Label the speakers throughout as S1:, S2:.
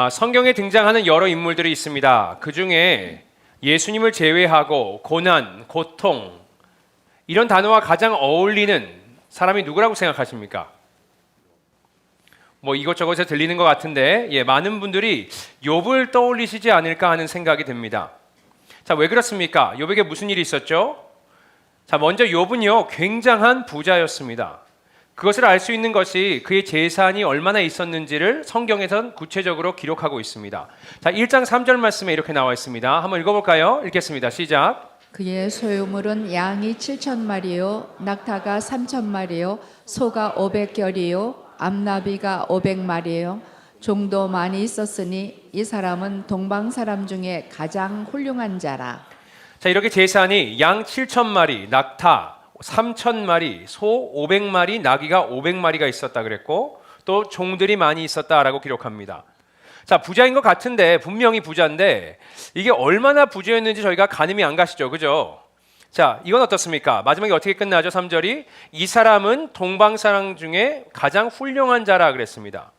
S1: 성경에 등장하는 여러 인물들이 있습니다. 그 중에 예수님을 제외하고 고난, 고통 이런 단어와 가장 어울리는 사람이 누구라고 생각하십니까? 이것저것에 들리는 것 같은데 많은 분들이 욥을 떠올리시지 않을까 하는 생각이 듭니다. 자, 왜 그렇습니까? 욥에게 무슨 일이 있었죠? 자, 먼저 욥은요 굉장한 부자였습니다. 그것을 알 수 있는 것이 그의 재산이 얼마나 있었는지를 성경에선 구체적으로 기록하고 있습니다. 자, 1장 3절 말씀에 이렇게 나와 있습니다. 한번 읽어볼까요? 읽겠습니다. 시작.
S2: 그의 소유물은 양이 7,000마리요 낙타가 3,000마리요 소가 500결이요 암나비가 500마리요 종도 많이 있었으니 이 사람은 동방 사람 중에 가장 훌륭한 자라.
S1: 자, 이렇게 재산이 양 7,000마리, 낙타 3,000마리, 소 500마리, 나귀가 500마리가 있었다 그랬고 또 종들이 많이 있었다라고 기록합니다. 자, 부자인 것 같은데 분명히 부자인데 이게 얼마나 부자였는지 저희가 가늠이 안 가시죠, 그죠? 자, 이건 어떻습니까? 마지막에 어떻게 끝나죠? 3절이 이 사람은 동방 사람 중에 가장 훌륭한 자라 그랬습니다.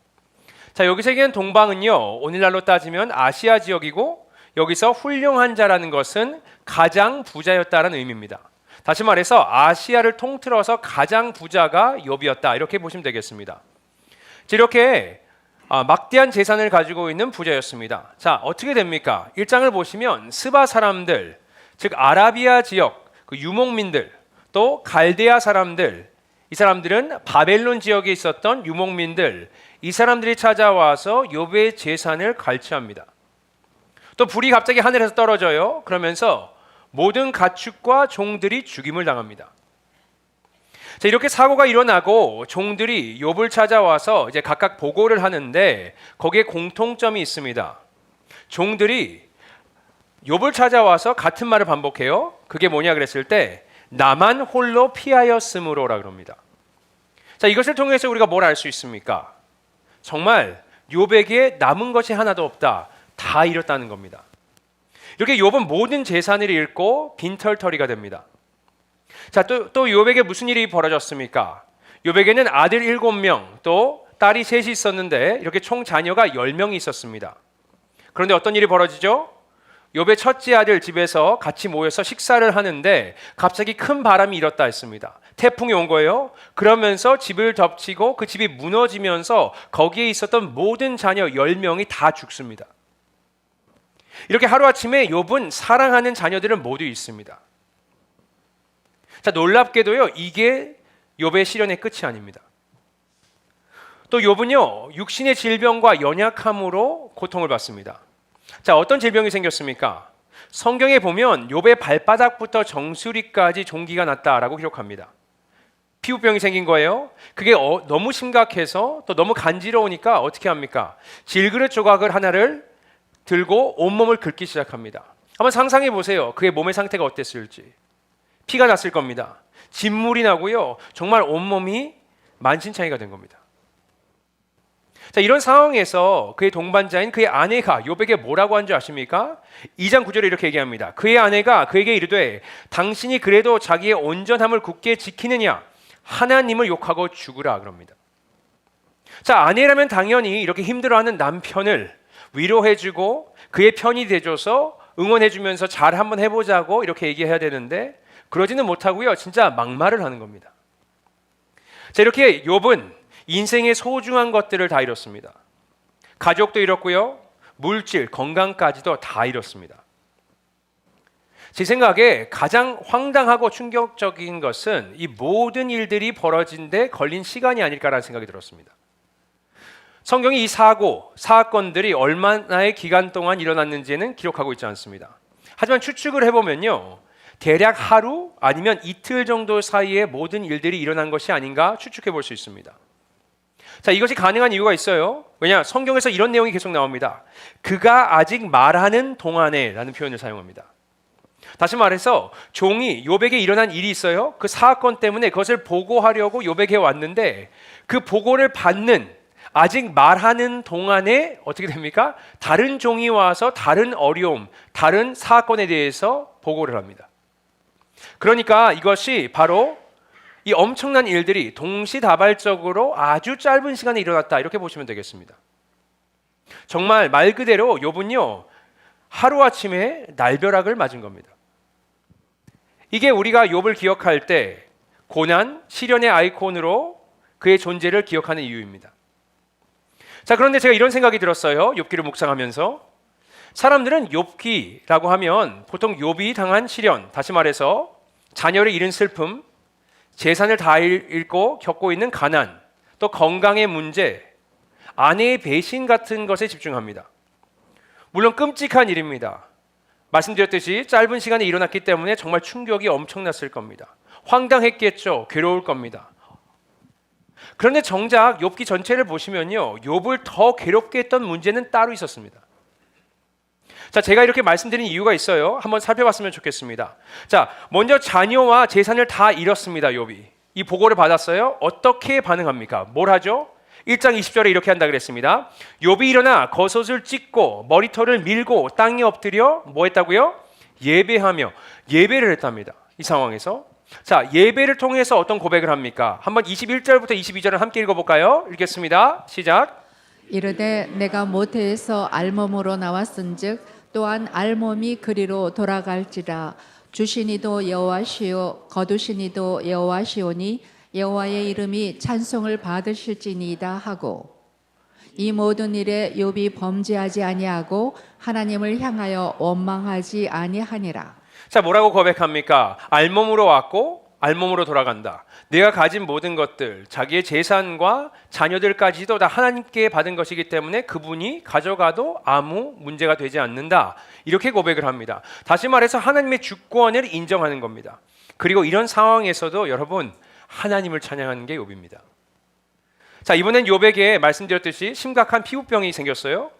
S1: 자, 여기서 얘기하는 동방은요 오늘날로 따지면 아시아 지역이고 여기서 훌륭한 자라는 것은 가장 부자였다는 의미입니다. 다시 말해서 아시아를 통틀어서 가장 부자가 욥이었다 이렇게 보시면 되겠습니다. 이렇게 막대한 재산을 가지고 있는 부자였습니다. 자, 어떻게 됩니까? 1장을 보시면 스바 사람들, 즉 아라비아 지역 그 유목민들, 또 갈대아 사람들, 이 사람들은 바벨론 지역에 있었던 유목민들, 이 사람들이 찾아와서 욥의 재산을 갈취합니다. 또 불이 갑자기 하늘에서 떨어져요. 그러면서 모든 가축과 종들이 죽임을 당합니다. 자, 이렇게 사고가 일어나고 종들이 욥을 찾아와서 이제 각각 보고를 하는데 거기에 공통점이 있습니다. 종들이 욥을 찾아와서 같은 말을 반복해요. 그게 뭐냐 그랬을 때 나만 홀로 피하였으므로라 그럽니다. 자, 이것을 통해서 우리가 뭘 알 수 있습니까? 정말 욥에게 남은 것이 하나도 없다. 다 잃었다는 겁니다. 이렇게 욥은 모든 재산을 잃고 빈털터리가 됩니다. 자, 또 욥에게 무슨 일이 벌어졌습니까? 욥에게는 아들 7명, 또 딸이 셋이 있었는데 이렇게 총 자녀가 10명이 있었습니다. 그런데 어떤 일이 벌어지죠? 욥의 첫째 아들 집에서 같이 모여서 식사를 하는데 갑자기 큰 바람이 일었다 했습니다. 태풍이 온 거예요. 그러면서 집을 덮치고 그 집이 무너지면서 거기에 있었던 모든 자녀 10명이 다 죽습니다. 이렇게 하루아침에 욥은 사랑하는 자녀들은 모두 있습니다. 자, 놀랍게도요 이게 욥의 시련의 끝이 아닙니다. 또 욥은요 육신의 질병과 연약함으로 고통을 받습니다. 자, 어떤 질병이 생겼습니까? 성경에 보면 욥의 발바닥부터 정수리까지 종기가 났다라고 기록합니다. 피부병이 생긴 거예요. 그게 너무 심각해서 또 너무 간지러우니까 어떻게 합니까? 질그릇 조각을 하나를 들고 온몸을 긁기 시작합니다. 한번 상상해 보세요. 그의 몸의 상태가 어땠을지. 피가 났을 겁니다. 진물이 나고요. 정말 온몸이 만신창이가 된 겁니다. 자, 이런 상황에서 그의 동반자인 그의 아내가 욥에게 뭐라고 한 줄 아십니까? 2장 9절에 이렇게 얘기합니다. 그의 아내가 그에게 이르되 당신이 그래도 자기의 온전함을 굳게 지키느냐? 하나님을 욕하고 죽으라 그럽니다. 자, 아내라면 당연히 이렇게 힘들어하는 남편을 위로해주고 그의 편이 돼줘서 응원해주면서 잘 한번 해보자고 이렇게 얘기해야 되는데 그러지는 못하고요. 진짜 막말을 하는 겁니다. 자, 이렇게 욥은 인생의 소중한 것들을 다 잃었습니다. 가족도 잃었고요. 물질, 건강까지도 다 잃었습니다. 제 생각에 가장 황당하고 충격적인 것은 이 모든 일들이 벌어진 데 걸린 시간이 아닐까라는 생각이 들었습니다. 성경이 이 사건들이 얼마나의 기간 동안 일어났는지는 기록하고 있지 않습니다. 하지만 추측을 해보면요. 대략 하루 아니면 이틀 정도 사이에 모든 일들이 일어난 것이 아닌가 추측해 볼 수 있습니다. 자, 이것이 가능한 이유가 있어요. 왜냐? 성경에서 이런 내용이 계속 나옵니다. 그가 아직 말하는 동안에 라는 표현을 사용합니다. 다시 말해서 종이 욥에게 일어난 일이 있어요. 그 사건 때문에 그것을 보고하려고 욥에게 왔는데 그 보고를 받는 아직 말하는 동안에 어떻게 됩니까? 다른 종이 와서 다른 어려움, 다른 사건에 대해서 보고를 합니다. 그러니까 이것이 바로 이 엄청난 일들이 동시다발적으로 아주 짧은 시간에 일어났다 이렇게 보시면 되겠습니다. 정말 말 그대로 욥은요 하루아침에 날벼락을 맞은 겁니다. 이게 우리가 욥을 기억할 때 고난, 시련의 아이콘으로 그의 존재를 기억하는 이유입니다. 자, 그런데 제가 이런 생각이 들었어요. 욥기를 묵상하면서 사람들은 욥기라고 하면 보통 욥이 당한 시련, 다시 말해서 자녀를 잃은 슬픔, 재산을 다 잃고 겪고 있는 가난, 또 건강의 문제, 아내의 배신 같은 것에 집중합니다. 물론 끔찍한 일입니다. 말씀드렸듯이 짧은 시간에 일어났기 때문에 정말 충격이 엄청났을 겁니다. 황당했겠죠. 괴로울 겁니다. 그런데 정작 욥기 전체를 보시면요, 욥을 더 괴롭게 했던 문제는 따로 있었습니다. 자, 제가 이렇게 말씀드린 이유가 있어요. 한번 살펴봤으면 좋겠습니다. 자, 먼저 자녀와 재산을 다 잃었습니다. 욥이 이 보고를 받았어요. 어떻게 반응합니까? 뭘 하죠? 1장 20절에 이렇게 한다 그랬습니다. 욥이 일어나 겉옷을 찢고 머리털을 밀고 땅에 엎드려 뭐 했다고요? 예배하며 예배를 했답니다. 이 상황에서 자, 예배를 통해서 어떤 고백을 합니까? 한번 21절부터 22절을 함께 읽어볼까요? 읽겠습니다. 시작.
S2: 이르되 내가 모태에서 알몸으로 나왔은즉 또한 알몸이 그리로 돌아갈지라. 주시니도 여호와시요 거두시니도 여호와시오니 여호와의 이름이 찬송을 받으실지니이다 하고, 이 모든 일에 욥이 범죄하지 아니하고 하나님을 향하여 원망하지 아니하니라.
S1: 자, 뭐라고 고백합니까? 알몸으로 왔고 알몸으로 돌아간다. 내가 가진 모든 것들, 자기의 재산과 자녀들까지도 다 하나님께 받은 것이기 때문에 그분이 가져가도 아무 문제가 되지 않는다. 이렇게 고백을 합니다. 다시 말해서 하나님의 주권을 인정하는 겁니다. 그리고 이런 상황에서도 여러분 하나님을 찬양하는 게 욥입니다. 자, 이번엔 욥에게 말씀드렸듯이 심각한 피부병이 생겼어요.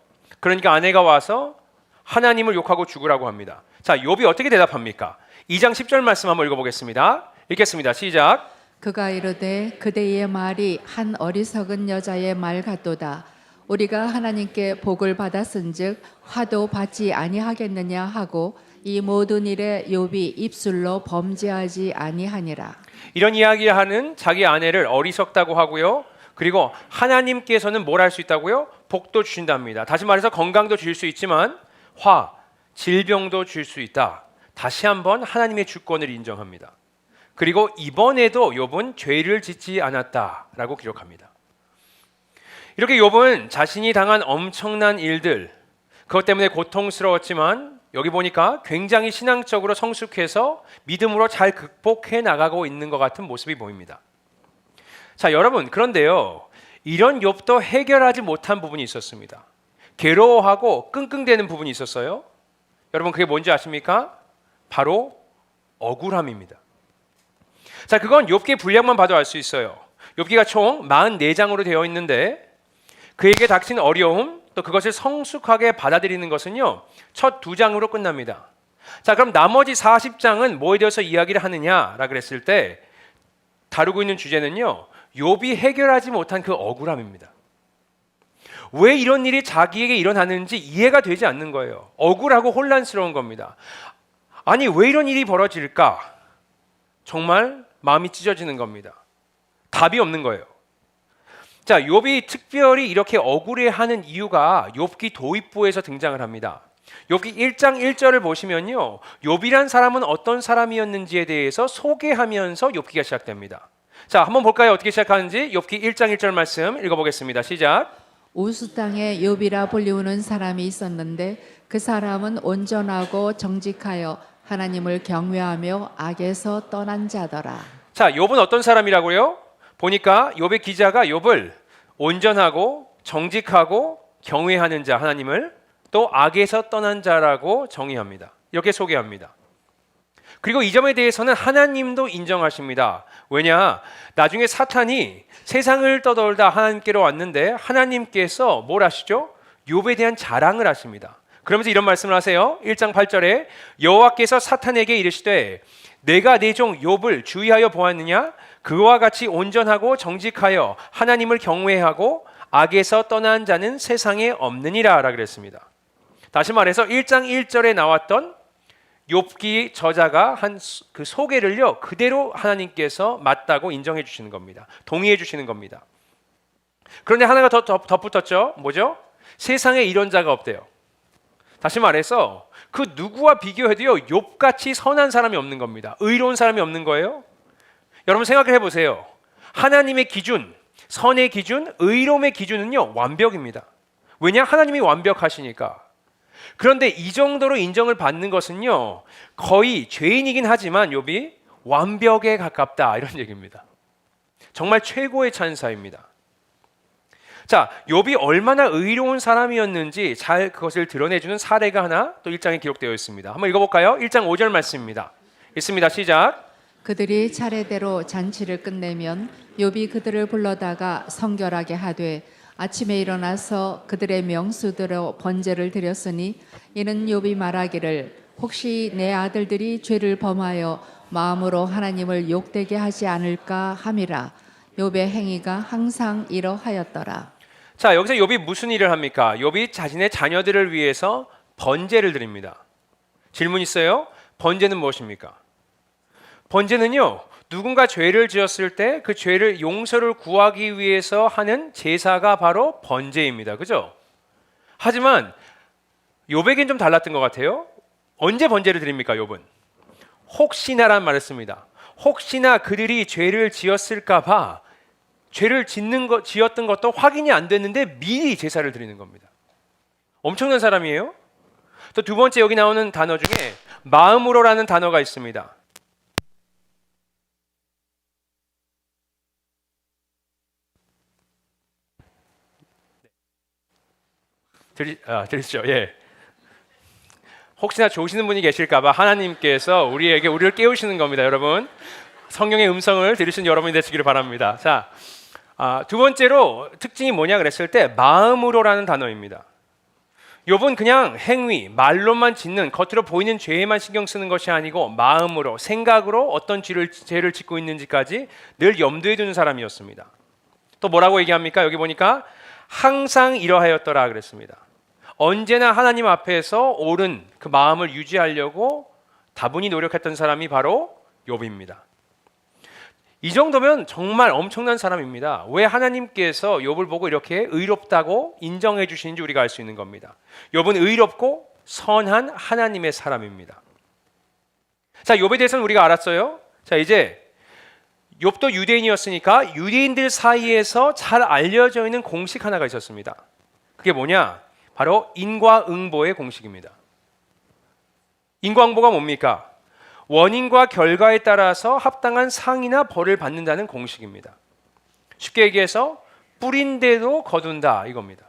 S1: 그러니까 아내가 와서 하나님을 욕하고 죽으라고 합니다. 자, 욥이 어떻게 대답합니까? 2장 10절 말씀 한번 읽어보겠습니다. 읽겠습니다. 시작.
S2: 그가 이르되 그대의 말이 한 어리석은 여자의 말 같도다. 우리가 하나님께 복을 받았은즉 화도 받지 아니하겠느냐 하고, 이 모든 일에 욥이 입술로 범죄하지 아니하니라.
S1: 이런 이야기를 하는 자기 아내를 어리석다고 하고요. 그리고 하나님께서는 뭘 할 수 있다고요? 복도 주신답니다. 다시 말해서 건강도 주실 수 있지만 질병도 줄 수 있다. 다시 한번 하나님의 주권을 인정합니다. 그리고 이번에도 욥은 죄를 짓지 않았다라고 기록합니다. 이렇게 욥은 자신이 당한 엄청난 일들, 그것 때문에 고통스러웠지만 여기 보니까 굉장히 신앙적으로 성숙해서 믿음으로 잘 극복해 나가고 있는 것 같은 모습이 보입니다. 자, 여러분, 그런데요, 이런 욥도 해결하지 못한 부분이 있었습니다. 괴로워하고 끙끙대는 부분이 있었어요. 여러분, 그게 뭔지 아십니까? 바로 억울함입니다. 자, 그건 욥기의 분량만 봐도 알 수 있어요. 욥기가 총 44장으로 되어 있는데 그에게 닥친 어려움, 또 그것을 성숙하게 받아들이는 것은요, 첫 2장으로 끝납니다. 자, 그럼 나머지 40장은 뭐에 대해서 이야기를 하느냐라 그랬을 때 다루고 있는 주제는요, 욥이 해결하지 못한 그 억울함입니다. 왜 이런 일이 자기에게 일어나는지 이해가 되지 않는 거예요. 억울하고 혼란스러운 겁니다. 아니, 왜 이런 일이 벌어질까? 정말 마음이 찢어지는 겁니다. 답이 없는 거예요. 자, 욥이 특별히 이렇게 억울해하는 이유가 욥기 도입부에서 등장을 합니다. 욥기 1장 1절을 보시면요, 욥이란 사람은 어떤 사람이었는지에 대해서 소개하면서 욥기가 시작됩니다. 자, 한번 볼까요? 어떻게 시작하는지. 욥기 1장 1절 말씀 읽어보겠습니다. 시작.
S2: 우스 땅에 욥이라 불리우는 사람이 있었는데 그 사람은 온전하고 정직하여 하나님을 경외하며 악에서 떠난 자더라.
S1: 자, 욥은 어떤 사람이라고요? 보니까 욥의 기자가 욥을 온전하고 정직하고 경외하는 자, 하나님을, 또 악에서 떠난 자라고 정의합니다. 이렇게 소개합니다. 그리고 이 점에 대해서는 하나님도 인정하십니다. 왜냐? 나중에 사탄이 세상을 떠돌다 하나님께로 왔는데 하나님께서 뭘 하시죠? 욥에 대한 자랑을 하십니다. 그러면서 이런 말씀을 하세요. 1장 8절에 여호와께서 사탄에게 이르시되 내가 내 종 욥을 주의하여 보았느냐? 그와 같이 온전하고 정직하여 하나님을 경외하고 악에서 떠난 자는 세상에 없느니라 라 그랬습니다. 다시 말해서 1장 1절에 나왔던 욥기 저자가 한 그 소개를요, 그대로 하나님께서 맞다고 인정해 주시는 겁니다. 동의해 주시는 겁니다. 그런데 하나가 더 덧붙었죠. 뭐죠? 세상에 이런 자가 없대요. 다시 말해서 그 누구와 비교해도요 욥같이 선한 사람이 없는 겁니다. 의로운 사람이 없는 거예요. 여러분 생각해 보세요. 하나님의 기준, 선의 기준, 의로움의 기준은요 완벽입니다. 왜냐? 하나님이 완벽하시니까. 그런데 이 정도로 인정을 받는 것은요 거의 죄인이긴 하지만 욥이 완벽에 가깝다 이런 얘기입니다. 정말 최고의 찬사입니다. 자, 욥이 얼마나 의로운 사람이었는지 잘 그것을 드러내주는 사례가 하나 또 1장에 기록되어 있습니다. 한번 읽어볼까요? 1장 5절 말씀입니다. 읽습니다. 시작.
S2: 그들이 차례대로 잔치를 끝내면 욥이 그들을 불러다가 성결하게 하되 아침에 일어나서 그들의 명수대로 번제를 드렸으니 이는 욥이 말하기를 혹시 내 아들들이 죄를 범하여 마음으로 하나님을 욕되게 하지 않을까 함이라. 욥의 행위가 항상 이러하였더라.
S1: 자, 여기서 욥이 무슨 일을 합니까? 욥이 자신의 자녀들을 위해서 번제를 드립니다. 질문 있어요? 번제는 무엇입니까? 번제는요 누군가 죄를 지었을 때 그 죄를 용서를 구하기 위해서 하는 제사가 바로 번제입니다. 그죠? 하지만 욥에겐 좀 달랐던 것 같아요. 언제 번제를 드립니까? 욥은 혹시나란 말을 씁니다. 혹시나 그들이 죄를 지었을까 봐 죄를 지었던 것도 확인이 안 됐는데 미리 제사를 드리는 겁니다. 엄청난 사람이에요. 또 두 번째 여기 나오는 단어 중에 마음으로라는 단어가 있습니다. 들으시죠? 예. 혹시나 좋으시는 분이 계실까봐 하나님께서 우리를 깨우시는 겁니다, 여러분. 성령의 음성을 들으신 여러분이 되시기를 바랍니다. 자, 두 번째로 특징이 뭐냐 그랬을 때 마음으로라는 단어입니다. 욥은 그냥 행위, 말로만 짓는 겉으로 보이는 죄에만 신경 쓰는 것이 아니고 마음으로, 생각으로 어떤 죄를 짓고 있는지까지 늘 염두에 두는 사람이었습니다. 또 뭐라고 얘기합니까? 여기 보니까 항상 이러하였더라 그랬습니다. 언제나 하나님 앞에서 옳은 그 마음을 유지하려고 다분히 노력했던 사람이 바로 욥입니다. 이 정도면 정말 엄청난 사람입니다. 왜 하나님께서 욥을 보고 이렇게 의롭다고 인정해 주시는지 우리가 알 수 있는 겁니다. 욥은 의롭고 선한 하나님의 사람입니다. 자, 욥에 대해서는 우리가 알았어요. 자, 이제 욥도 유대인이었으니까 유대인들 사이에서 잘 알려져 있는 공식 하나가 있었습니다. 그게 뭐냐? 바로 인과응보의 공식입니다. 인과응보가 뭡니까? 원인과 결과에 따라서 합당한 상이나 벌을 받는다는 공식입니다. 쉽게 얘기해서 뿌린대도 거둔다 이겁니다.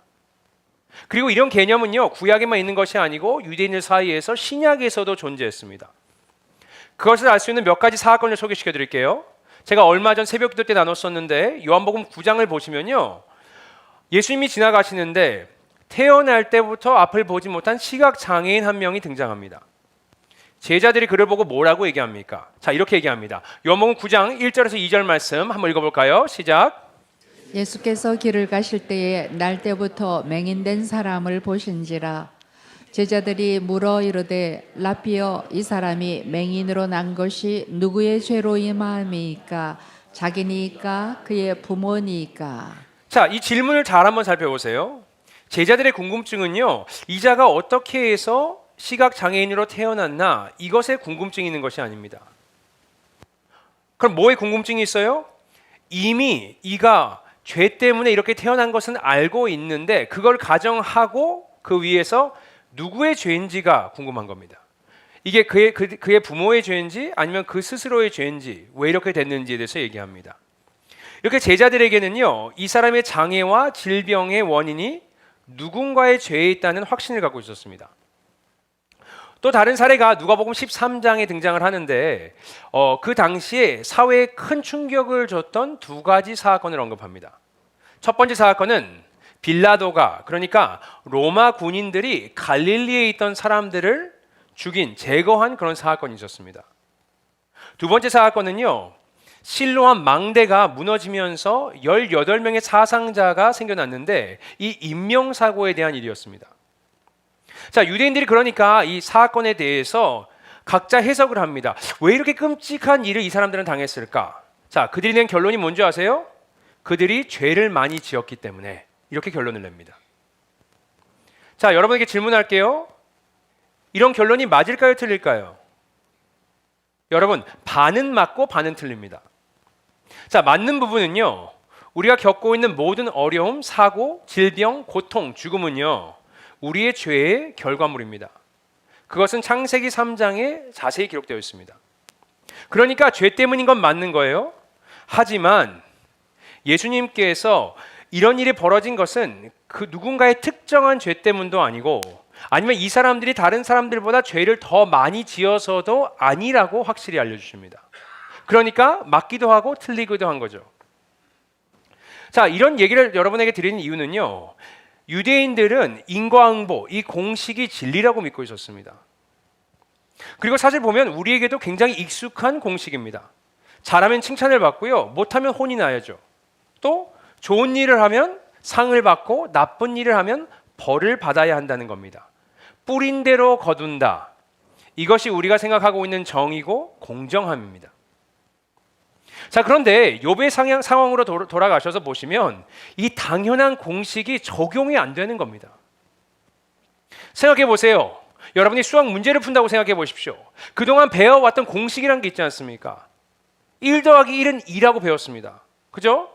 S1: 그리고 이런 개념은요 구약에만 있는 것이 아니고 유대인들 사이에서 신약에서도 존재했습니다. 그것을 알 수 있는 몇 가지 사건을 소개시켜 드릴게요. 제가 얼마 전 새벽기도 때 나눴었는데 요한복음 9장을 보시면요 예수님이 지나가시는데 태어날 때부터 앞을 보지 못한 시각장애인 한 명이 등장합니다. 제자들이 그를 보고 뭐라고 얘기합니까? 자, 이렇게 얘기합니다. 요한복음 9장 1절에서 2절 말씀 한번 읽어볼까요? 시작.
S2: 예수께서 길을 가실 때에 날 때부터 맹인된 사람을 보신지라. 제자들이 물어 이르되 라피어 이 사람이 맹인으로 난 것이 누구의 죄로 임함이니까 자기니까 그의 부모니까.
S1: 자, 이 질문을 잘 한번 살펴보세요. 제자들의 궁금증은요 이 자가 어떻게 해서 시각장애인으로 태어났나 이것에 궁금증이 있는 것이 아닙니다. 그럼 뭐에 궁금증이 있어요? 이미 이가 죄 때문에 이렇게 태어난 것은 알고 있는데 그걸 가정하고 그 위에서 누구의 죄인지가 궁금한 겁니다. 이게 그의 부모의 죄인지 아니면 그 스스로의 죄인지 왜 이렇게 됐는지에 대해서 얘기합니다. 이렇게 제자들에게는요 이 사람의 장애와 질병의 원인이 누군가의 죄에 있다는 확신을 갖고 있었습니다. 또 다른 사례가 누가복음 13장에 등장을 하는데 그 당시에 사회에 큰 충격을 줬던 두 가지 사건을 언급합니다. 첫 번째 사건은 빌라도가 그러니까 로마 군인들이 갈릴리에 있던 사람들을 죽인 제거한 그런 사건이 있었습니다. 두 번째 사건은요 실로암 망대가 무너지면서 18명의 사상자가 생겨났는데 이 인명사고에 대한 일이었습니다. 자, 유대인들이 그러니까 이 사건에 대해서 각자 해석을 합니다. 왜 이렇게 끔찍한 일을 이 사람들은 당했을까? 자, 그들이 낸 결론이 뭔지 아세요? 그들이 죄를 많이 지었기 때문에 이렇게 결론을 냅니다. 자, 여러분에게 질문할게요. 이런 결론이 맞을까요, 틀릴까요? 여러분, 반은 맞고 반은 틀립니다. 자, 맞는 부분은요, 우리가 겪고 있는 모든 어려움, 사고, 질병, 고통, 죽음은요, 우리의 죄의 결과물입니다. 그것은 창세기 3장에 자세히 기록되어 있습니다. 그러니까 죄 때문인 건 맞는 거예요. 하지만 예수님께서 이런 일이 벌어진 것은 그 누군가의 특정한 죄 때문도 아니고, 아니면 이 사람들이 다른 사람들보다 죄를 더 많이 지어서도 아니라고 확실히 알려주십니다. 그러니까 맞기도 하고 틀리기도 한 거죠. 자, 이런 얘기를 여러분에게 드리는 이유는요, 유대인들은 인과응보, 이 공식이 진리라고 믿고 있었습니다. 그리고 사실 보면 우리에게도 굉장히 익숙한 공식입니다. 잘하면 칭찬을 받고요, 못하면 혼이 나야죠. 또 좋은 일을 하면 상을 받고 나쁜 일을 하면 벌을 받아야 한다는 겁니다. 뿌린 대로 거둔다. 이것이 우리가 생각하고 있는 정의고 공정함입니다. 자, 그런데 욥의 상황으로 돌아가셔서 보시면 이 당연한 공식이 적용이 안 되는 겁니다. 생각해 보세요. 여러분이 수학 문제를 푼다고 생각해 보십시오. 그동안 배워왔던 공식이란 게 있지 않습니까? 1 더하기 1은 2라고 배웠습니다. 그죠?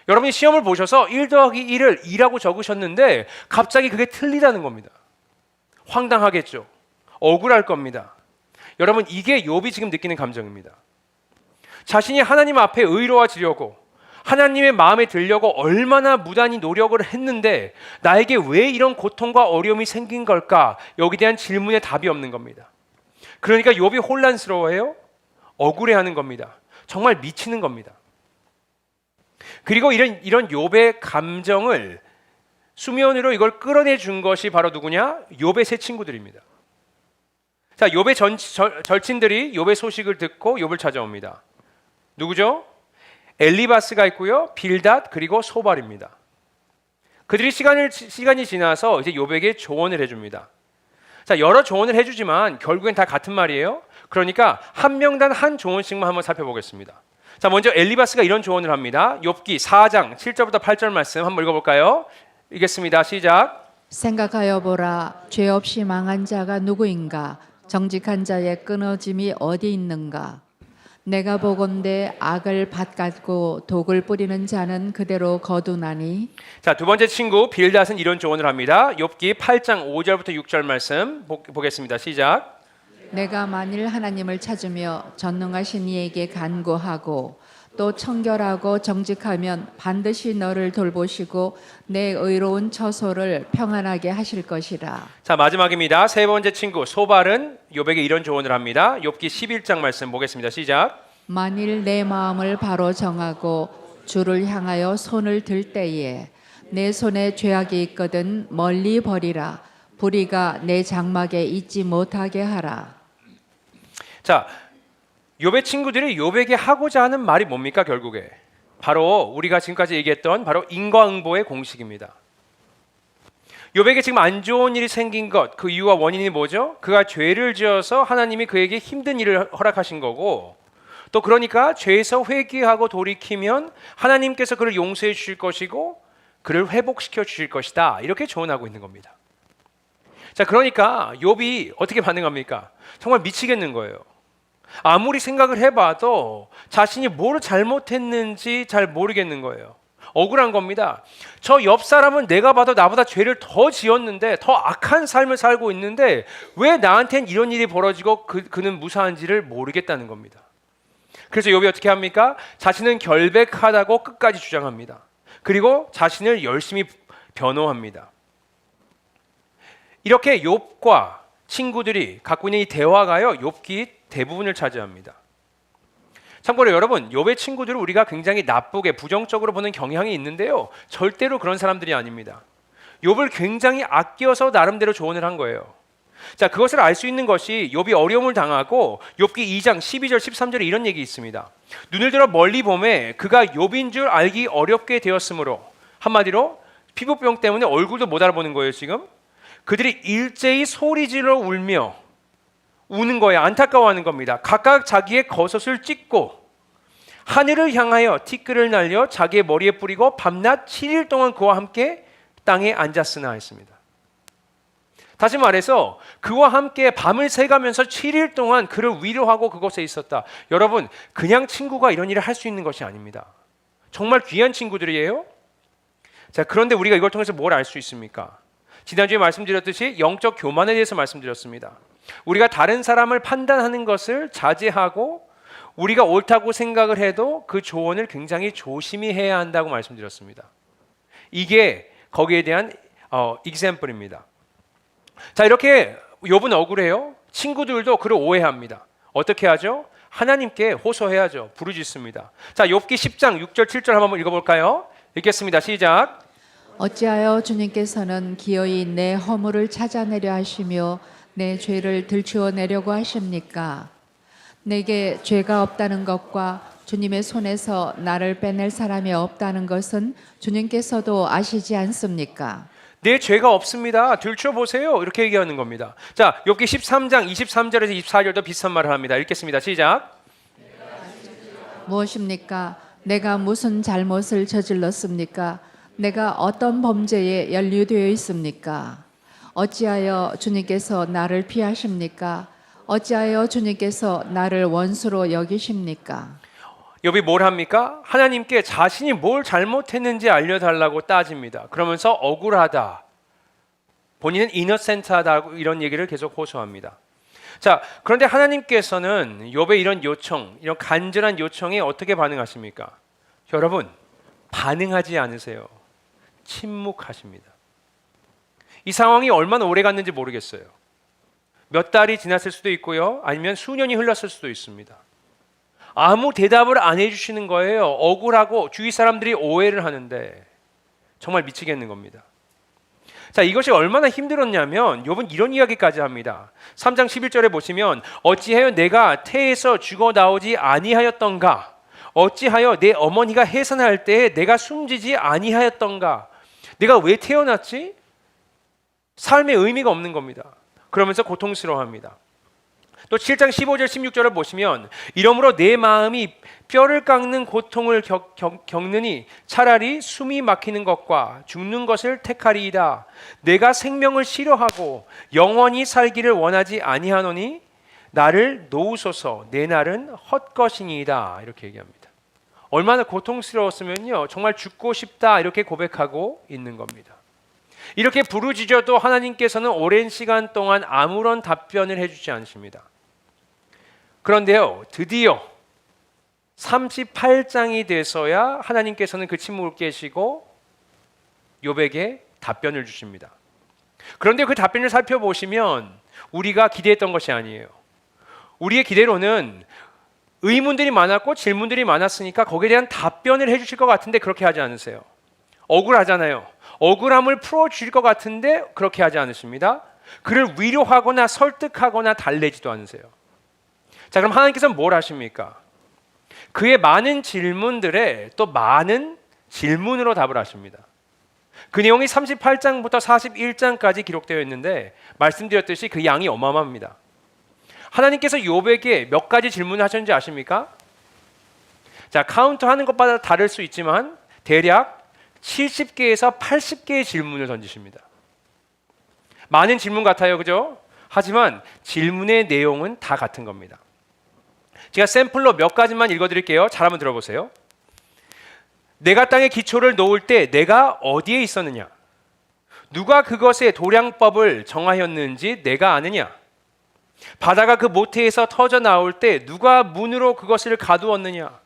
S1: 여러분이 시험을 보셔서 1 더하기 1을 2라고 적으셨는데 갑자기 그게 틀리다는 겁니다. 황당하겠죠. 억울할 겁니다. 여러분, 이게 욥이 지금 느끼는 감정입니다. 자신이 하나님 앞에 의로워지려고, 하나님의 마음에 들려고 얼마나 무단히 노력을 했는데 나에게 왜 이런 고통과 어려움이 생긴 걸까? 여기에 대한 질문에 답이 없는 겁니다. 그러니까 욥이 혼란스러워해요. 억울해하는 겁니다. 정말 미치는 겁니다. 그리고 이런 욥의 감정을 수면으로 이걸 끌어내 준 것이 바로 누구냐? 욥의 세 친구들입니다. 자, 욥의 절친들이 욥의 소식을 듣고 욥을 찾아옵니다. 누구죠? 엘리바스가 있고요, 빌닷, 그리고 소발입니다. 그들이 시간이 지나서 이제 욥에게 조언을 해줍니다. 자, 여러 조언을 해주지만 결국엔 다 같은 말이에요. 그러니까 한 명당 한 조언씩만 한번 살펴보겠습니다. 자, 먼저 엘리바스가 이런 조언을 합니다. 욥기 4장 7절부터 8절 말씀 한번 읽어볼까요? 읽겠습니다. 시작.
S2: 생각하여 보라. 죄 없이 망한 자가 누구인가? 정직한 자의 끊어짐이 어디 있는가? 내가 보건대 악을 밭갖고 독을 뿌리는 자는 그대로 거두나니.
S1: 자, 두 번째 친구 빌닷은 이런 조언을 합니다. 욥기 8장 5절부터 6절 말씀 보겠습니다. 시작.
S2: 내가 만일 하나님을 찾으며 전능하신 이에게 간구하고 또 청결하고 정직하면 반드시 너를 돌보시고 내 의로운 처소를 평안하게 하실 것이라.
S1: 자, 마지막입니다. 세 번째 친구 소발은 욥에게 이런 조언을 합니다. 욥기 11장 말씀 보겠습니다. 시작.
S2: 만일 내 마음을 바로 정하고 주를 향하여 손을 들 때에 내 손에 죄악이 있거든 멀리 버리라. 불의가 내 장막에 있지 못하게 하라.
S1: 자, 욥의 친구들이 욥에게 하고자 하는 말이 뭡니까? 결국에 바로 우리가 지금까지 얘기했던 바로 인과응보의 공식입니다. 욥에게 지금 안 좋은 일이 생긴 것, 그 이유와 원인이 뭐죠? 그가 죄를 지어서 하나님이 그에게 힘든 일을 허락하신 거고, 또 그러니까 죄에서 회개하고 돌이키면 하나님께서 그를 용서해 주실 것이고 그를 회복시켜 주실 것이다. 이렇게 조언하고 있는 겁니다. 자, 그러니까 욥이 어떻게 반응합니까? 정말 미치겠는 거예요. 아무리 생각을 해봐도 자신이 뭘 잘못했는지 잘 모르겠는 거예요. 억울한 겁니다. 저 옆 사람은 내가 봐도 나보다 죄를 더 지었는데 더 악한 삶을 살고 있는데 왜 나한텐 이런 일이 벌어지고 그는 무사한지를 모르겠다는 겁니다. 그래서 욥이 어떻게 합니까? 자신은 결백하다고 끝까지 주장합니다. 그리고 자신을 열심히 변호합니다. 이렇게 욥과 친구들이 갖고 있는 이 대화가요, 욥기 대부분을 차지합니다. 참고로 여러분, 욥의 친구들을 우리가 굉장히 나쁘게 부정적으로 보는 경향이 있는데요, 절대로 그런 사람들이 아닙니다. 욥을 굉장히 아껴서 나름대로 조언을 한 거예요. 자, 그것을 알 수 있는 것이 욥이 어려움을 당하고 욥기 2장 12절 13절에 이런 얘기 있습니다. 눈을 들어 멀리 보매 그가 욥인 줄 알기 어렵게 되었으므로, 한마디로 피부병 때문에 얼굴도 못 알아보는 거예요. 지금 그들이 일제히 소리질러 울며 우는 거예요. 안타까워하는 겁니다. 각각 자기의 겉옷을 찢고 하늘을 향하여 티끌을 날려 자기의 머리에 뿌리고 밤낮 7일 동안 그와 함께 땅에 앉았으나 했습니다. 다시 말해서 그와 함께 밤을 새가면서 7일 동안 그를 위로하고 그곳에 있었다. 여러분, 그냥 친구가 이런 일을 할 수 있는 것이 아닙니다. 정말 귀한 친구들이에요. 자, 그런데 우리가 이걸 통해서 뭘 알 수 있습니까? 지난주에 말씀드렸듯이 영적 교만에 대해서 말씀드렸습니다. 우리가 다른 사람을 판단하는 것을 자제하고 우리가 옳다고 생각을 해도 그 조언을 굉장히 조심히 해야 한다고 말씀드렸습니다. 이게 거기에 대한 example입니다. 자, 이렇게 욥은 억울해요. 친구들도 그를 오해합니다. 어떻게 하죠? 하나님께 호소해야죠. 부르짖습니다. 자, 욥기 10장 6절 7절 한번 읽어볼까요? 읽겠습니다. 시작.
S2: 어찌하여 주님께서는 기어이 내 허물을 찾아내려 하시며 내 죄를 들추어내려고 하십니까? 내게 죄가 없다는 것과 주님의 손에서 나를 빼낼 사람이 없다는 것은 주님께서도 아시지 않습니까?
S1: 내 죄가 없습니다. 들춰보세요. 이렇게 얘기하는 겁니다. 자, 욥기 13장 23절에서 24절도 비슷한 말을 합니다. 읽겠습니다. 시작.
S2: 무엇입니까? 내가 무슨 잘못을 저질렀습니까? 내가 어떤 범죄에 연루되어 있습니까? 어찌하여 주님께서 나를 피하십니까? 어찌하여 주님께서 나를 원수로 여기십니까?
S1: 욥이 뭘 합니까? 하나님께 자신이 뭘 잘못했는지 알려달라고 따집니다. 그러면서 억울하다, 본인은 이너센트하다 이런 얘기를 계속 호소합니다. 자, 그런데 하나님께서는 욥의 이런 요청, 이런 간절한 요청에 어떻게 반응하십니까? 여러분, 반응하지 않으세요. 침묵하십니다. 이 상황이 얼마나 오래 갔는지 모르겠어요. 몇 달이 지났을 수도 있고요, 아니면 수년이 흘렀을 수도 있습니다. 아무 대답을 안 해주시는 거예요. 억울하고 주위 사람들이 오해를 하는데 정말 미치겠는 겁니다. 자, 이것이 얼마나 힘들었냐면 욥은 이런 이야기까지 합니다. 3장 11절에 보시면 어찌하여 내가 태에서 죽어 나오지 아니하였던가? 어찌하여 내 어머니가 해산할 때에 내가 숨지지 아니하였던가? 내가 왜 태어났지? 삶의 의미가 없는 겁니다. 그러면서 고통스러워합니다. 또 7장 15절 16절을 보시면 이러므로 내 마음이 뼈를 깎는 고통을 겪느니 차라리 숨이 막히는 것과 죽는 것을 택하리이다. 내가 생명을 싫어하고 영원히 살기를 원하지 아니하노니 나를 놓으소서. 내 날은 헛것이니이다. 이렇게 얘기합니다. 얼마나 고통스러웠으면요, 정말 죽고 싶다 이렇게 고백하고 있는 겁니다. 이렇게 부르짖어도 하나님께서는 오랜 시간 동안 아무런 답변을 해주지 않으십니다. 그런데요, 드디어 38장이 돼서야 하나님께서는 그 침묵을 깨시고 욥에게 답변을 주십니다. 그런데 그 답변을 살펴보시면 우리가 기대했던 것이 아니에요. 우리의 기대로는 의문들이 많았고 질문들이 많았으니까 거기에 대한 답변을 해주실 것 같은데 그렇게 하지 않으세요. 억울하잖아요. 억울함을 풀어주실 것 같은데 그렇게 하지 않으십니다. 그를 위로하거나 설득하거나 달래지도 않으세요. 자, 그럼 하나님께서는 뭘 하십니까? 그의 많은 질문들에 또 많은 질문으로 답을 하십니다. 그 내용이 38장부터 41장까지 기록되어 있는데 말씀드렸듯이 그 양이 어마어마합니다. 하나님께서 욥에게 몇 가지 질문을 하셨는지 아십니까? 자, 카운트하는 것마다 다를 수 있지만 대략 70개에서 80개의 질문을 던지십니다. 많은 질문 같아요, 그죠? 하지만 질문의 내용은 다 같은 겁니다. 제가 샘플로 몇 가지만 읽어드릴게요. 잘 한번 들어보세요. 내가 땅에 기초를 놓을 때 내가 어디에 있었느냐? 누가 그것의 도량법을 정하였는지 내가 아느냐? 바다가 그 모태에서 터져 나올 때 누가 문으로 그것을 가두었느냐?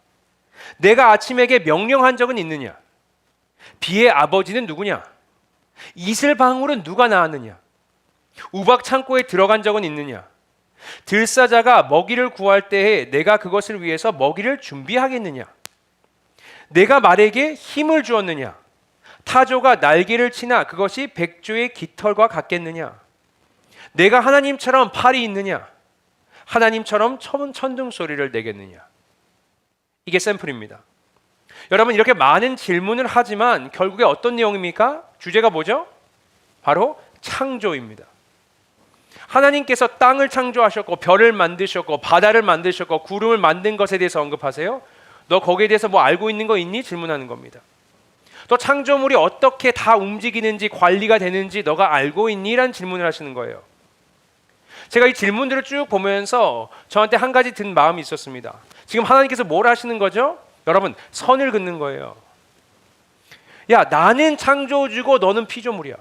S1: 내가 아침에게 명령한 적은 있느냐? 비의 아버지는 누구냐? 이슬 방울은 누가 낳았느냐? 우박 창고에 들어간 적은 있느냐? 들사자가 먹이를 구할 때에 내가 그것을 위해서 먹이를 준비하겠느냐? 내가 말에게 힘을 주었느냐? 타조가 날개를 치나 그것이 백조의 깃털과 같겠느냐? 내가 하나님처럼 팔이 있느냐? 하나님처럼 천둥 소리를 내겠느냐? 이게 샘플입니다. 여러분, 이렇게 많은 질문을 하지만 결국에 어떤 내용입니까? 주제가 뭐죠? 바로 창조입니다. 하나님께서 땅을 창조하셨고 별을 만드셨고 바다를 만드셨고 구름을 만든 것에 대해서 언급하세요. 너 거기에 대해서 뭐 알고 있는 거 있니? 질문하는 겁니다. 또 창조물이 어떻게 다 움직이는지 관리가 되는지 너가 알고 있니? 라는 질문을 하시는 거예요. 제가 이 질문들을 쭉 보면서 저한테 한 가지 든 마음이 있었습니다. 지금 하나님께서 뭘 하시는 거죠? 여러분, 선을 긋는 거예요. 야, 나는 창조주고 너는 피조물이야.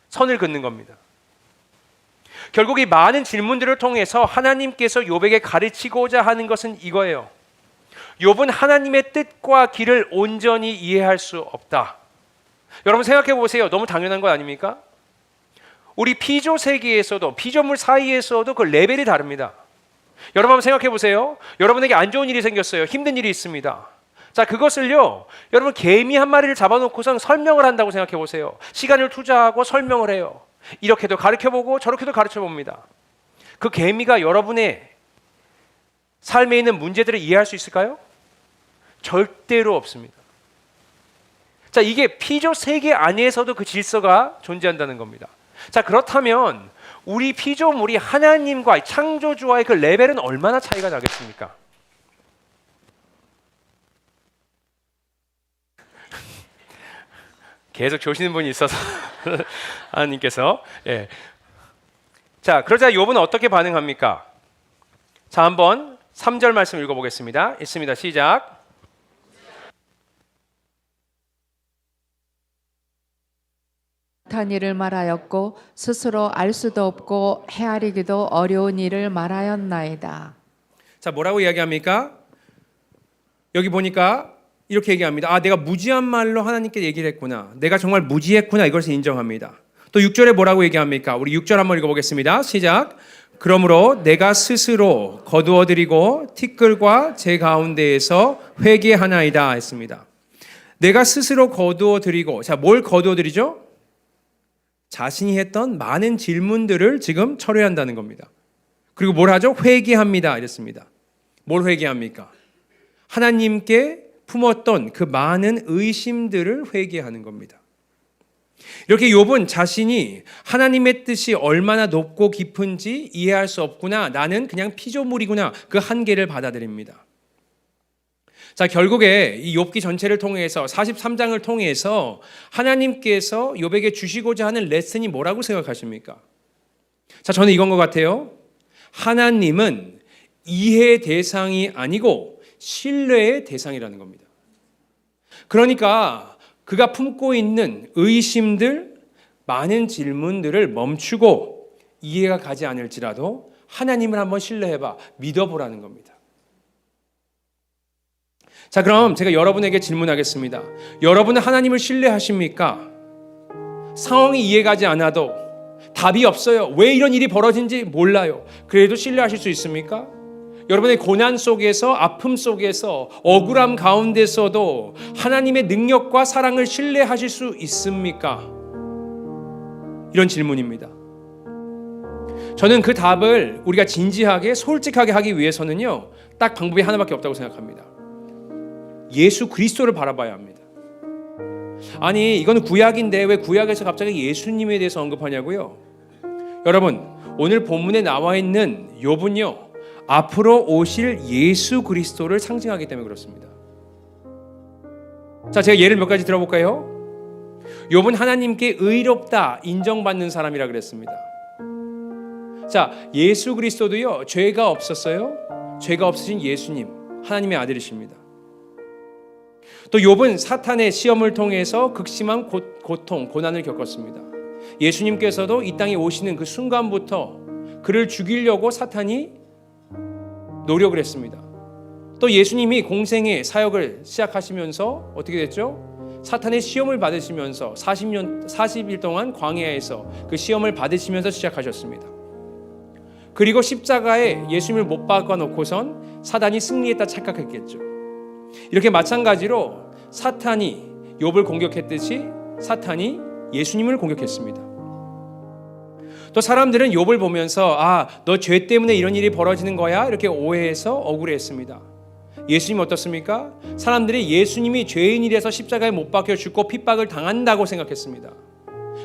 S1: 선을 긋는 겁니다. 결국 이 많은 질문들을 통해서 하나님께서 욥에게 가르치고자 하는 것은 이거예요. 욥은 하나님의 뜻과 길을 온전히 이해할 수 없다. 여러분 생각해 보세요. 너무 당연한 거 아닙니까? 우리 피조 세계에서도, 피조물 사이에서도 그 레벨이 다릅니다. 여러분 한번 생각해 보세요. 여러분에게 안 좋은 일이 생겼어요. 힘든 일이 있습니다. 자, 그것을요, 여러분 개미 한 마리를 잡아놓고선 설명을 한다고 생각해 보세요. 시간을 투자하고 설명을 해요. 이렇게도 가르쳐보고 저렇게도 가르쳐봅니다. 그 개미가 여러분의 삶에 있는 문제들을 이해할 수 있을까요? 절대로 없습니다. 자, 이게 피조 세계 안에서도 그 질서가 존재한다는 겁니다. 자, 그렇다면 우리 피조물이 하나님과 창조주와의 그 레벨은 얼마나 차이가 나겠습니까? 계속 조시는 분이 있어서 하나님께서 예. 자, 그러자 욥은 어떻게 반응합니까? 자, 한번 3절 말씀 읽어보겠습니다. 있습니다. 시작.
S2: 한 일을 말하였고 스스로 알 수도 없고 헤아리기도 어려운 일을 말하였나이다.
S1: 자, 뭐라고 이야기합니까? 여기 보니까 이렇게 얘기합니다. 아, 내가 무지한 말로 하나님께 얘기를 했구나. 내가 정말 무지했구나. 이것을 인정합니다. 또 6절에 뭐라고 얘기합니까? 우리 6절 한번 읽어보겠습니다. 시작. 그러므로 내가 스스로 거두어드리고 티끌과 제 가운데에서 회개하나이다 했습니다. 내가 스스로 거두어드리고, 자, 뭘 거두어드리죠? 자신이 했던 많은 질문들을 지금 철회한다는 겁니다. 그리고 뭘 하죠? 회개합니다 이랬습니다. 뭘 회개합니까? 하나님께 품었던 그 많은 의심들을 회개하는 겁니다. 이렇게 욥은 자신이 하나님의 뜻이 얼마나 높고 깊은지 이해할 수 없구나. 나는 그냥 피조물이구나. 그 한계를 받아들입니다. 자, 결국에 이 욥기 전체를 통해서 43장을 통해서 하나님께서 욥에게 주시고자 하는 레슨이 뭐라고 생각하십니까? 자, 저는 이건 것 같아요. 하나님은 이해 대상이 아니고 신뢰의 대상이라는 겁니다. 그러니까 그가 품고 있는 의심들, 많은 질문들을 멈추고 이해가 가지 않을지라도 하나님을 한번 신뢰해봐, 믿어보라는 겁니다. 자, 그럼 제가 여러분에게 질문하겠습니다. 여러분은 하나님을 신뢰하십니까? 상황이 이해가지 않아도 답이 없어요. 왜 이런 일이 벌어진지 몰라요. 그래도 신뢰하실 수 있습니까? 여러분의 고난 속에서, 아픔 속에서, 억울함 가운데서도 하나님의 능력과 사랑을 신뢰하실 수 있습니까? 이런 질문입니다. 저는 그 답을 우리가 진지하게 솔직하게 하기 위해서는요, 딱 방법이 하나밖에 없다고 생각합니다. 예수 그리스도를 바라봐야 합니다. 아니, 이건 구약인데 왜 구약에서 갑자기 예수님에 대해서 언급하냐고요? 여러분, 오늘 본문에 나와 있는 욥은요, 앞으로 오실 예수 그리스도를 상징하기 때문에 그렇습니다. 자, 제가 예를 몇 가지 들어볼까요? 욥은 하나님께 의롭다 인정받는 사람이라 그랬습니다. 자, 예수 그리스도도요, 죄가 없었어요. 죄가 없으신 예수님, 하나님의 아들이십니다. 또 욥은 사탄의 시험을 통해서 극심한 고통, 고난을 겪었습니다. 예수님께서도 이 땅에 오시는 그 순간부터 그를 죽이려고 사탄이 노력을 했습니다. 또 예수님이 공생의 사역을 시작하시면서 어떻게 됐죠? 사탄의 시험을 받으시면서 40일 동안 광야에서 그 시험을 받으시면서 시작하셨습니다. 그리고 십자가에 예수님을 못 박아 놓고선 사단이 승리했다 착각했겠죠. 이렇게 마찬가지로 사탄이 욥을 공격했듯이 사탄이 예수님을 공격했습니다. 또 사람들은 욥을 보면서 아, 너 죄 때문에 이런 일이 벌어지는 거야? 이렇게 오해해서 억울해했습니다. 예수님 어떻습니까? 사람들이 예수님이 죄인이라서 십자가에 못 박혀 죽고 핍박을 당한다고 생각했습니다.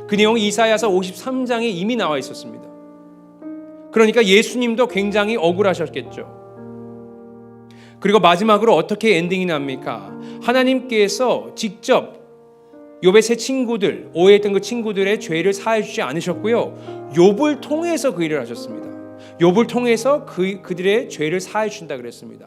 S1: 그 내용이 이사야서 53장에 이미 나와 있었습니다. 그러니까 예수님도 굉장히 억울하셨겠죠. 그리고 마지막으로 어떻게 엔딩이 납니까? 하나님께서 직접 욥의 세 친구들, 오해했던 그 친구들의 죄를 사해 주지 않으셨고요. 욥을 통해서 그 일을 하셨습니다. 욥을 통해서 그들의 죄를 사해 주신다 그랬습니다.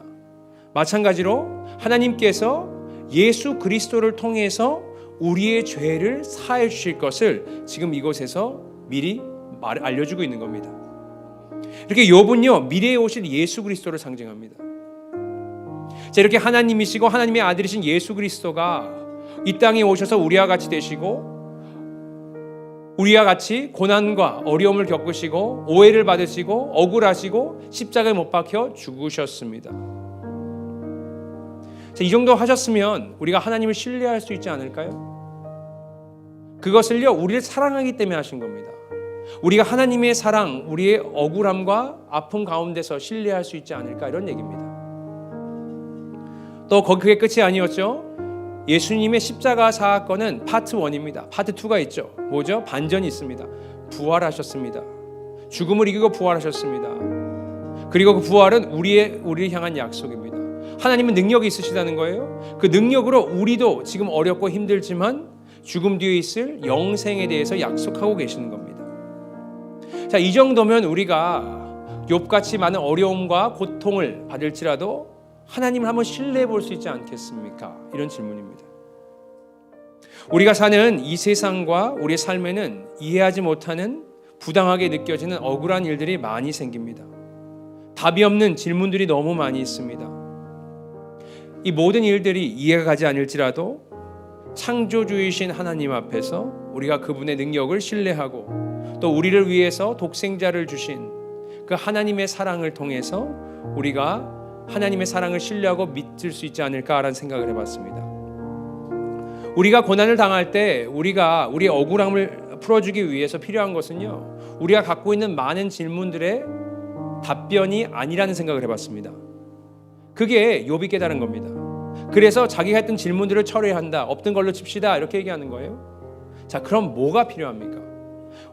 S1: 마찬가지로 하나님께서 예수 그리스도를 통해서 우리의 죄를 사해 주실 것을 지금 이곳에서 미리 알려주고 있는 겁니다. 이렇게 욥은요, 미래에 오실 예수 그리스도를 상징합니다. 자, 이렇게 하나님이시고 하나님의 아들이신 예수 그리스도가 이 땅에 오셔서 우리와 같이 되시고 우리와 같이 고난과 어려움을 겪으시고 오해를 받으시고 억울하시고 십자가에 못 박혀 죽으셨습니다. 자, 이 정도 하셨으면 우리가 하나님을 신뢰할 수 있지 않을까요? 그것을요, 우리를 사랑하기 때문에 하신 겁니다. 우리가 하나님의 사랑, 우리의 억울함과 아픔 가운데서 신뢰할 수 있지 않을까, 이런 얘기입니다. 또 그게 끝이 아니었죠. 예수님의 십자가 사건은 파트 1입니다. 파트 2가 있죠. 뭐죠? 반전이 있습니다. 부활하셨습니다. 죽음을 이기고 부활하셨습니다. 그리고 그 부활은 우리를 향한 약속입니다. 하나님은 능력이 있으시다는 거예요. 그 능력으로 우리도 지금 어렵고 힘들지만 죽음 뒤에 있을 영생에 대해서 약속하고 계시는 겁니다. 자, 이 정도면 우리가 욥같이 많은 어려움과 고통을 받을지라도 하나님을 한번 신뢰해 볼 수 있지 않겠습니까? 이런 질문입니다. 우리가 사는 이 세상과 우리의 삶에는 이해하지 못하는 부당하게 느껴지는 억울한 일들이 많이 생깁니다. 답이 없는 질문들이 너무 많이 있습니다. 이 모든 일들이 이해가 가지 않을지라도 창조주이신 하나님 앞에서 우리가 그분의 능력을 신뢰하고 또 우리를 위해서 독생자를 주신 그 하나님의 사랑을 통해서 우리가 하나님의 사랑을 신뢰하고 믿을 수 있지 않을까라는 생각을 해봤습니다. 우리가 고난을 당할 때 우리의 억울함을 풀어주기 위해서 필요한 것은요, 우리가 갖고 있는 많은 질문들의 답변이 아니라는 생각을 해봤습니다. 그게 욥이 깨달은 겁니다. 그래서 자기가 했던 질문들을 처리한다, 없던 걸로 칩시다, 이렇게 얘기하는 거예요. 자, 그럼 뭐가 필요합니까?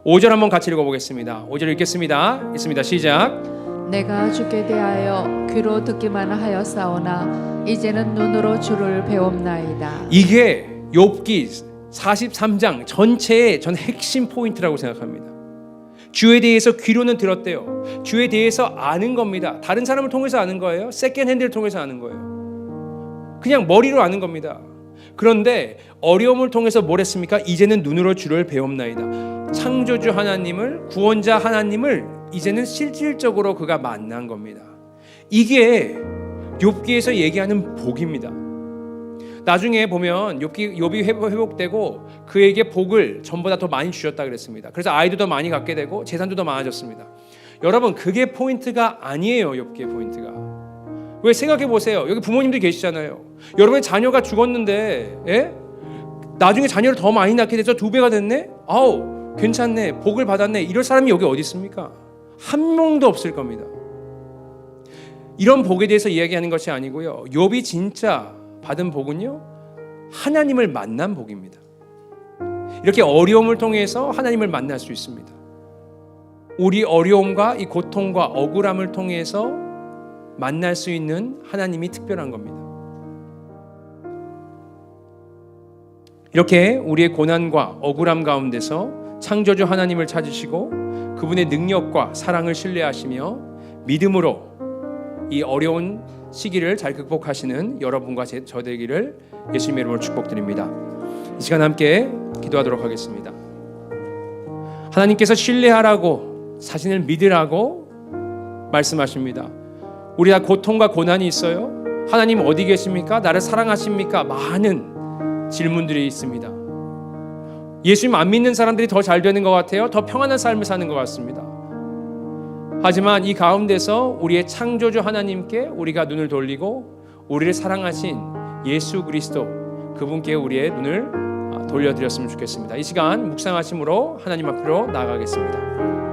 S1: 5절 한번 같이 읽어보겠습니다. 5절 읽겠습니다. 있습니다. 시작.
S2: 내가 주께 대하여 귀로 듣기만 하였사오나 이제는 눈으로 주를 배움나이다.
S1: 이게 욥기 43장 전체의 전 핵심 포인트라고 생각합니다. 주에 대해서 귀로는 들었대요. 주에 대해서 아는 겁니다. 다른 사람을 통해서 아는 거예요. 세컨 핸드를 통해서 아는 거예요. 그냥 머리로 아는 겁니다. 그런데 어려움을 통해서 뭘 했습니까? 이제는 눈으로 주를 배움나이다. 창조주 하나님을, 구원자 하나님을 이제는 실질적으로 그가 만난 겁니다. 이게 욥기에서 얘기하는 복입니다. 나중에 보면 욥이 회복되고 그에게 복을 전보다 더 많이 주셨다 그랬습니다. 그래서 아이도 더 많이 갖게 되고 재산도 더 많아졌습니다. 여러분, 그게 포인트가 아니에요. 욥기의 포인트가. 왜? 생각해 보세요. 여기 부모님들 계시잖아요. 여러분의 자녀가 죽었는데, 예? 나중에 자녀를 더 많이 낳게 돼서 2배가 됐네? 아우, 괜찮네, 복을 받았네, 이럴 사람이 여기 어디 있습니까? 한 명도 없을 겁니다. 이런 복에 대해서 이야기하는 것이 아니고요, 욥이 진짜 받은 복은요, 하나님을 만난 복입니다. 이렇게 어려움을 통해서 하나님을 만날 수 있습니다. 우리 어려움과 이 고통과 억울함을 통해서 만날 수 있는 하나님이 특별한 겁니다. 이렇게 우리의 고난과 억울함 가운데서 창조주 하나님을 찾으시고 그분의 능력과 사랑을 신뢰하시며 믿음으로 이 어려운 시기를 잘 극복하시는 여러분과 저 되기를 예수님의 이름으로 축복드립니다. 이 시간 함께 기도하도록 하겠습니다. 하나님께서 신뢰하라고, 자신을 믿으라고 말씀하십니다. 우리 다 고통과 고난이 있어요. 하나님 어디 계십니까? 나를 사랑하십니까? 많은 질문들이 있습니다. 예수님 안 믿는 사람들이 더 잘 되는 것 같아요. 더 평안한 삶을 사는 것 같습니다. 하지만 이 가운데서 우리의 창조주 하나님께 우리가 눈을 돌리고 우리를 사랑하신 예수 그리스도, 그분께 우리의 눈을 돌려드렸으면 좋겠습니다. 이 시간 묵상하심으로 하나님 앞으로 나아가겠습니다.